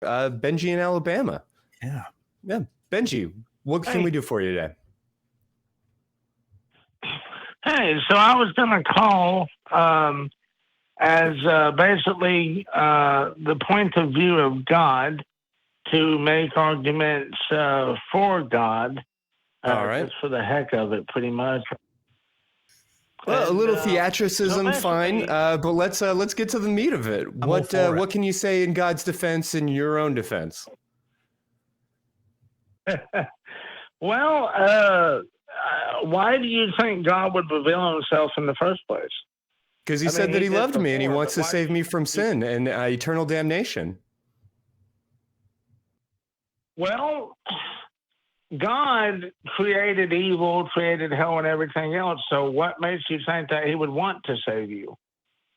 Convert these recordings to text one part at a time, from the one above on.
Benji in Alabama. Yeah. Yeah. Benji, what can we do for you today? Hey, so I was going to call as basically the point of view of God to make arguments for God. All right. Just for the heck of it, pretty much. Well, a little theatricism, fine, but let's get to the meat of it. What can you say in God's defense and your own defense? Well, why do you think God would reveal himself in the first place? Because he said that he loved me and he wants to save me from sin and eternal damnation. Well, God created evil, created hell and everything else. So what makes you think that he would want to save you?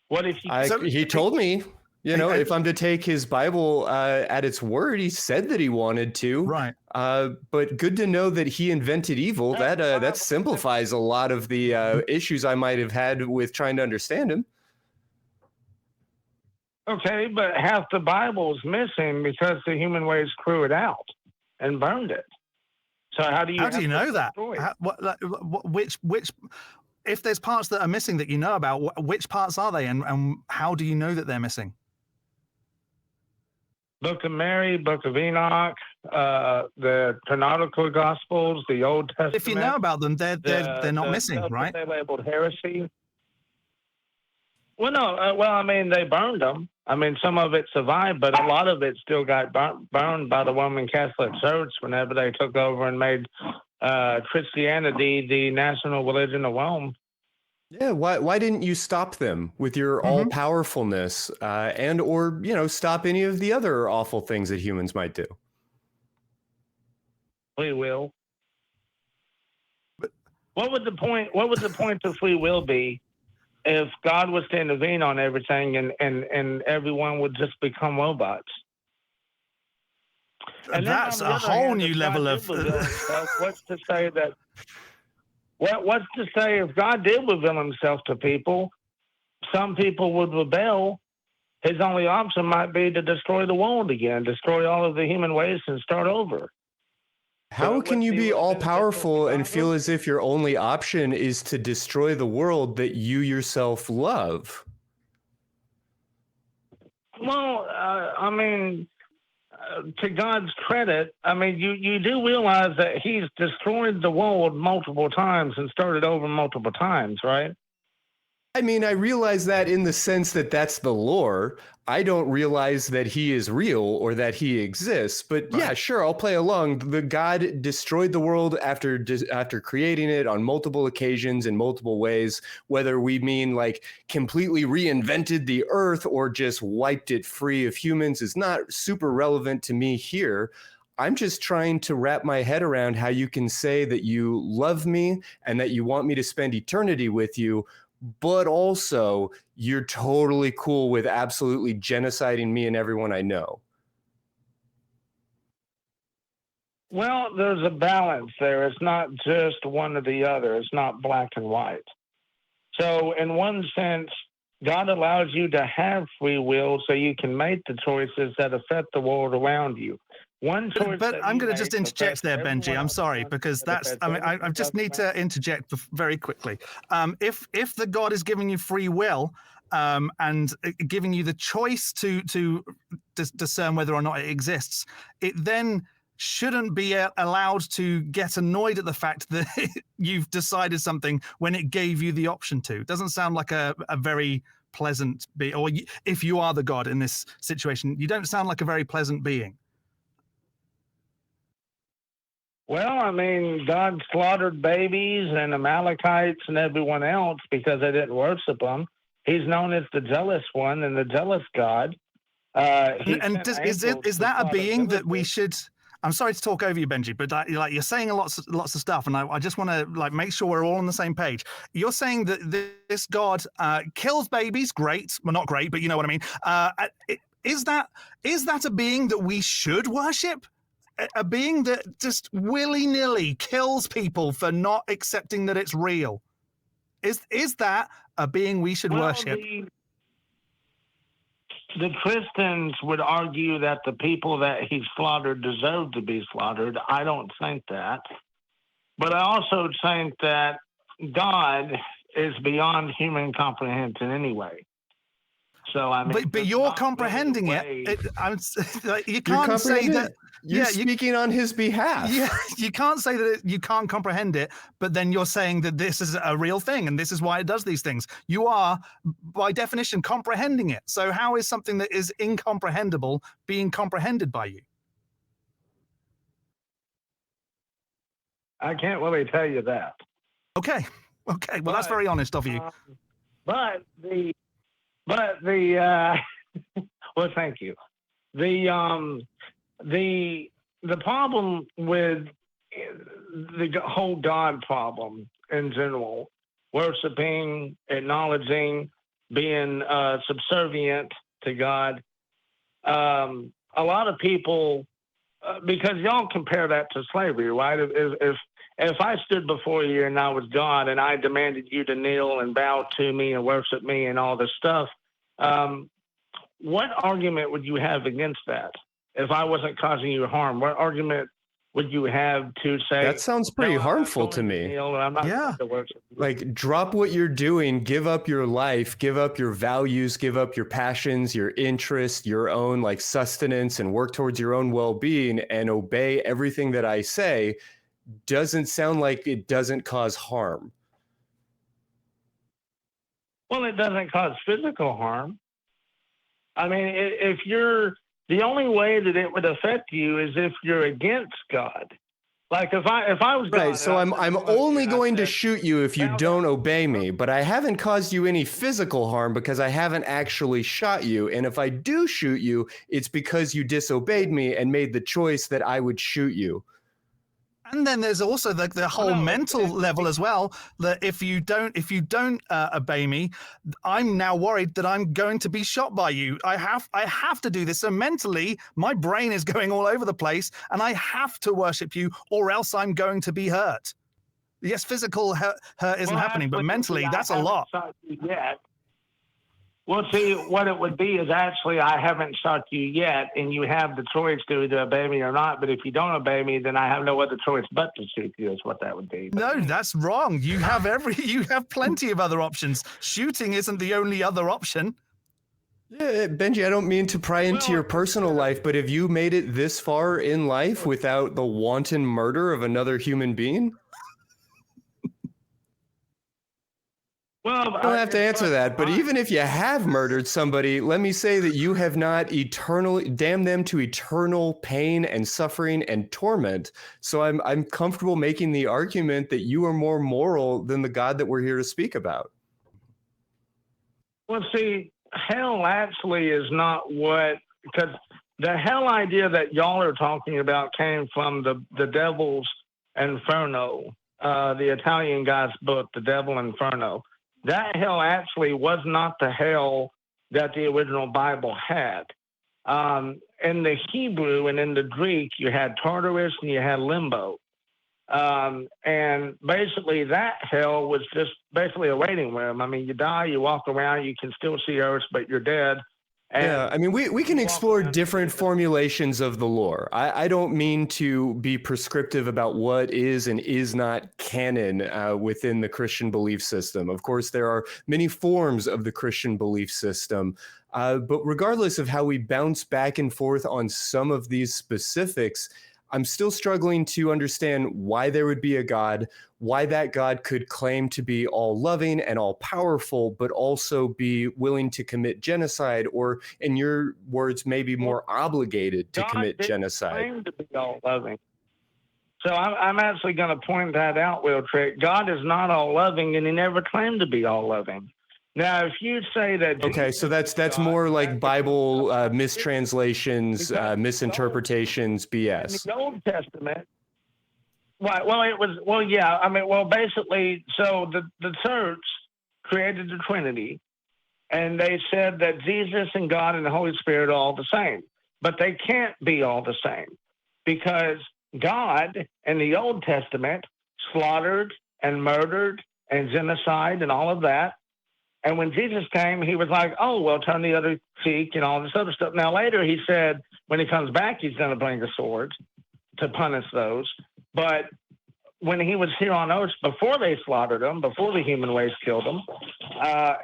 What if he told me, if I'm to take his Bible at its word, he said that he wanted to. Right. But good to know that he invented evil. That simplifies a lot of the issues I might have had with trying to understand him. Okay, but half the Bible is missing because the human ways threw it out and burned it. So how do you know that? Which if there's parts that are missing that you know about, which parts are they, and how do you know that they're missing? Book of Mary, Book of Enoch, the canonical Gospels, the Old Testament. If you know about them, they're not missing, right? They labeled heresy. Well, no. Well, I mean, they burned them. I mean, some of it survived, but a lot of it still got burned by the Roman Catholic Church whenever they took over and made Christianity the national religion of Rome. Yeah, why didn't you stop them with your all-powerfulness and or stop any of the other awful things that humans might do? Free will. What would the point of free will be if God was to intervene on everything and everyone would just become robots? And that's a whole new level of... What's to say that... What's to say if God did reveal himself to people, some people would rebel. His only option might be to destroy the world again, destroy all of the human race and start over. How can you be all-powerful and feel as if your only option is to destroy the world that you yourself love? Well, I mean, to God's credit, I mean, you do realize that he's destroyed the world multiple times and started over multiple times, right? I mean, I realize that in the sense that that's the lore. I don't realize that he is real or that he exists. But yeah, sure, I'll play along. The God destroyed the world after creating it on multiple occasions in multiple ways, whether we mean like completely reinvented the earth or just wiped it free of humans is not super relevant to me here. I'm just trying to wrap my head around how you can say that you love me and that you want me to spend eternity with you, but also you're totally cool with absolutely genociding me and everyone I know. Well, there's a balance there. It's not just one or the other. It's not black and white. So in one sense, God allows you to have free will so you can make the choices that affect the world around you. But I'm going to just interject there, Benji. I'm sorry, because that's, I mean, I just need to interject very quickly. If the God is giving you free will and giving you the choice to discern whether or not it exists, it then shouldn't be allowed to get annoyed at the fact that you've decided something when it gave you the option to. It doesn't sound like a very pleasant being, or if you are the God in this situation, you don't sound like a very pleasant being. Well, I mean, God slaughtered babies and Amalekites and everyone else because they didn't worship him. He's known as the jealous one and the jealous God. Is that a being that we should? I'm sorry to talk over you, Benji, but you're saying lots of stuff, and I just want to make sure we're all on the same page. You're saying that this God kills babies. Great, well, not great, but you know what I mean. Is that a being that we should worship? A being that just willy-nilly kills people for not accepting that it's real. Is that a being we should worship? the Christians would argue that the people that he slaughtered deserve to be slaughtered. I don't think that. But I also think that God is beyond human comprehension anyway. So I mean, but you're comprehending it. You can't say that. You're speaking on his behalf. Yeah, you can't say that you can't comprehend it, but then you're saying that this is a real thing and this is why it does these things. You are, by definition, comprehending it. So how is something that is incomprehensible being comprehended by you? I can't really tell you that. Okay. Well, that's very honest of you. Well, thank you. The problem with the whole God problem in general, worshiping, acknowledging, being subservient to God, a lot of people, because y'all compare that to slavery, right? If I stood before you and I was God and I demanded you to kneel and bow to me and worship me and all this stuff, what argument would you have against that? If I wasn't causing you harm, what argument would you have to say? That sounds pretty harmful to me. Yeah. Like, drop what you're doing, give up your life, give up your values, give up your passions, your interests, your own like sustenance, and work towards your own well-being and obey everything that I say. Doesn't sound like it doesn't cause harm. Well, it doesn't cause physical harm. I mean, if you're, the only way that it would affect you is if you're against God. Like if I was God, right, so I'm only going to shoot you if you don't obey me, but I haven't caused you any physical harm because I haven't actually shot you. And if I do shoot you, it's because you disobeyed me and made the choice that I would shoot you. And then there's also the whole mental level as well, that if you don't obey me, I'm now worried that I'm going to be shot by you. I have to do this. So mentally, my brain is going all over the place, and I have to worship you, or else I'm going to be hurt. Yes, physical hurt isn't happening, but mentally, that's a lot. Well, see, what it would be is actually I haven't shot you yet, and you have the choice to either obey me or not. But if you don't obey me, then I have no other choice but to shoot you. Is what that would be. No, that's wrong. You have plenty of other options. Shooting isn't the only other option. Yeah, Benji, I don't mean to pry into your personal life, but have you made it this far in life without the wanton murder of another human being? Well, I don't have to answer that, but even if you have murdered somebody, let me say that you have not eternally damned them to eternal pain and suffering and torment. So I'm comfortable making the argument that you are more moral than the God that we're here to speak about. Well, see, hell actually is not what, because the hell idea that y'all are talking about came from the Devil's Inferno, the Italian guy's book, The Devil Inferno. That hell actually was not the hell that the original Bible had. In the Hebrew and in the Greek, you had Tartarus and you had Limbo. And basically that hell was just basically a waiting room. I mean, you die, you walk around, you can still see Earth, but you're dead. Yeah, I mean, we can explore different formulations of the lore. I don't mean to be prescriptive about what is and is not canon within the Christian belief system. Of course, there are many forms of the Christian belief system, but regardless of how we bounce back and forth on some of these specifics, I'm still struggling to understand why there would be a God, why that God could claim to be all loving and all powerful, but also be willing to commit genocide, or in your words, maybe more obligated to commit genocide. God didn't claim to be all loving. So I'm actually going to point that out, Will Trick. God is not all loving, and he never claimed to be all loving. Now, if you say that... Okay, so that's more like Bible mistranslations, misinterpretations, BS. In the Old Testament, basically, so the church created the Trinity, and they said that Jesus and God and the Holy Spirit are all the same. But they can't be all the same, because God in the Old Testament slaughtered and murdered and genocide and all of that. And when Jesus came, he was like, oh, well, turn the other cheek and all this other stuff. Now, later he said when he comes back, he's going to bring a sword to punish those. But when he was here on earth, before they slaughtered him, before the human race killed him,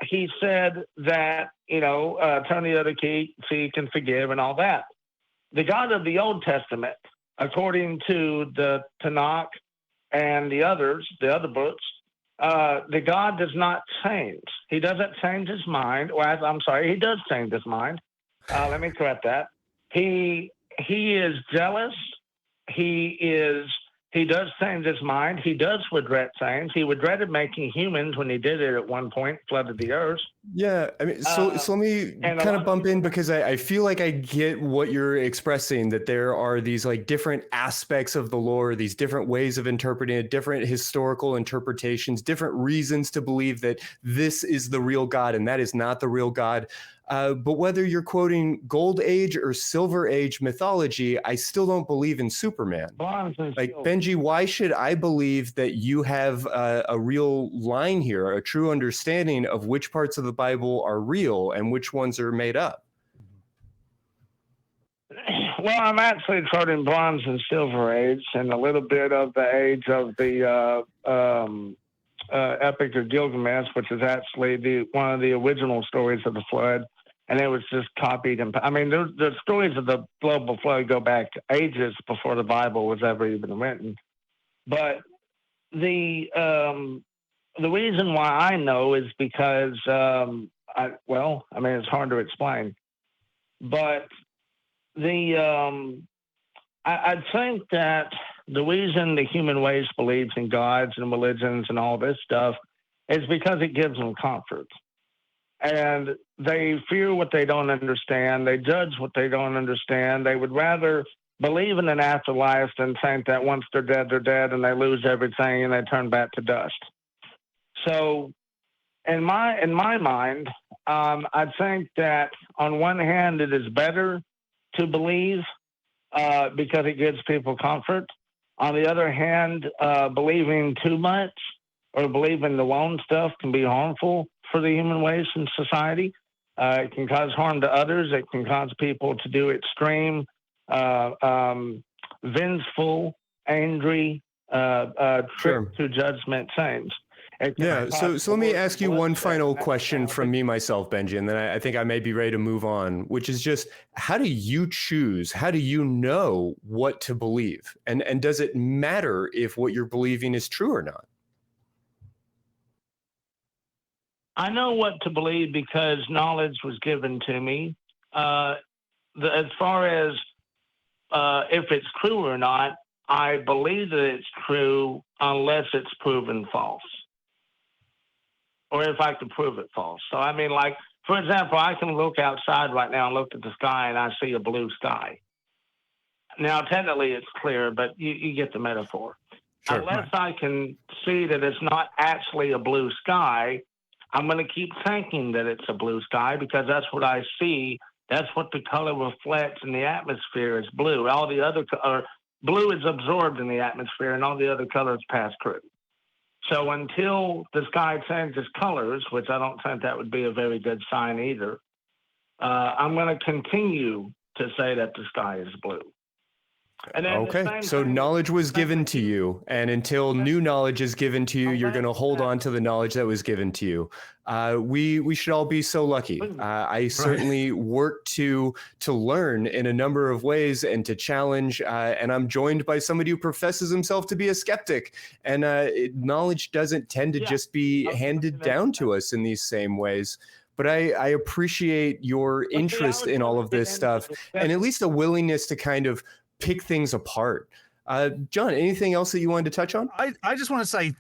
he said that, turn the other cheek and forgive and all that. The God of the Old Testament, according to the Tanakh and the other books, the God does not change. He doesn't change his mind. He does change his mind. Let me correct that. He is jealous. He does change his mind. He does regret change. He regretted making humans when he did it at one point, flooded the earth. Yeah, I mean, so let me kind of bump in because I feel like I get what you're expressing, that there are these like different aspects of the lore, these different ways of interpreting it, different historical interpretations, different reasons to believe that this is the real God and that is not the real God. But whether you're quoting Gold Age or Silver Age mythology, I still don't believe in Superman. Like, Benji, why should I believe that you have a real line here, a true understanding of which parts of the Bible are real and which ones are made up? Well, I'm actually quoting Bronze and Silver Age and a little bit of the age of the Epic of Gilgamesh, which is actually one of the original stories of the flood. And it was just copied. And I mean, the stories of the global flood go back ages before the Bible was ever even written. But the reason why I know is because, it's hard to explain. But I think that the reason the human race believes in gods and religions and all this stuff is because it gives them comfort. And they fear what they don't understand. They judge what they don't understand. They would rather believe in an afterlife than think that once they're dead and they lose everything and they turn back to dust. So in my mind, I think that on one hand, it is better to believe because it gives people comfort. On the other hand, believing too much or believing the wrong stuff can be harmful for the human race and society. It can cause harm to others. It can cause people to do extreme, vengeful, angry, trick to judgment things. Yeah, so let me ask you one final question from me, myself, Benji, and then I think I may be ready to move on, which is just, how do you choose? How do you know what to believe? And does it matter if what you're believing is true or not? I know what to believe because knowledge was given to me. As far as if it's true or not, I believe that it's true unless it's proven false. Or if I can prove it false. So, I mean, like, for example, I can look outside right now and look at the sky and I see a blue sky. Now, technically it's clear, but you get the metaphor. Sure, unless I can see that it's not actually a blue sky, I'm going to keep thinking that it's a blue sky because that's what I see. That's what the color reflects in the atmosphere is blue. All the other blue is absorbed in the atmosphere and all the other colors pass through. So until the sky changes colors, which I don't think that would be a very good sign either, I'm going to continue to say that the sky is blue. Okay, so knowledge was given to you, and until new knowledge is given to you, you're going to hold on to the knowledge that was given to you. We should all be so lucky. I certainly work to learn in a number of ways and to challenge, and I'm joined by somebody who professes himself to be a skeptic, and knowledge doesn't tend to just be handed down to us in these same ways. But I appreciate your interest in all of this stuff, and at least a willingness to kind of pick things apart. John, anything else that you wanted to touch on? I just want to say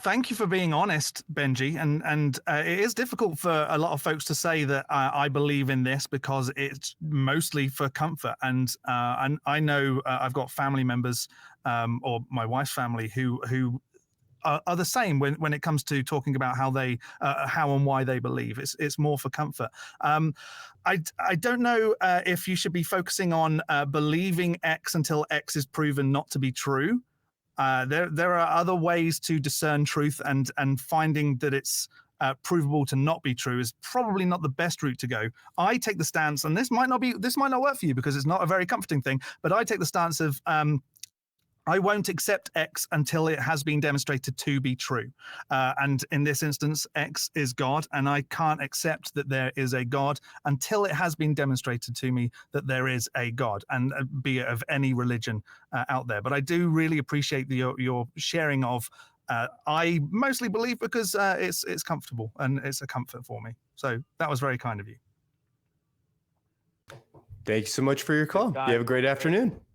thank you for being honest, Benji. And it is difficult for a lot of folks to say that I believe in this because it's mostly for comfort. And I know I've got family members or my wife's family who are the same when it comes to talking about how and why they believe. It's more for comfort. I don't know if you should be focusing on believing X until X is proven not to be true. There are other ways to discern truth and finding that it's provable to not be true is probably not the best route to go. I take the stance, and this might not work for you because it's not a very comforting thing, but I take the stance of I won't accept X until it has been demonstrated to be true. And in this instance, X is God, and I can't accept that there is a God until it has been demonstrated to me that there is a God, and be it of any religion out there. But I do really appreciate your sharing of I mostly believe because it's comfortable and it's a comfort for me. So that was very kind of you. Thank you so much for your call. You have a great afternoon.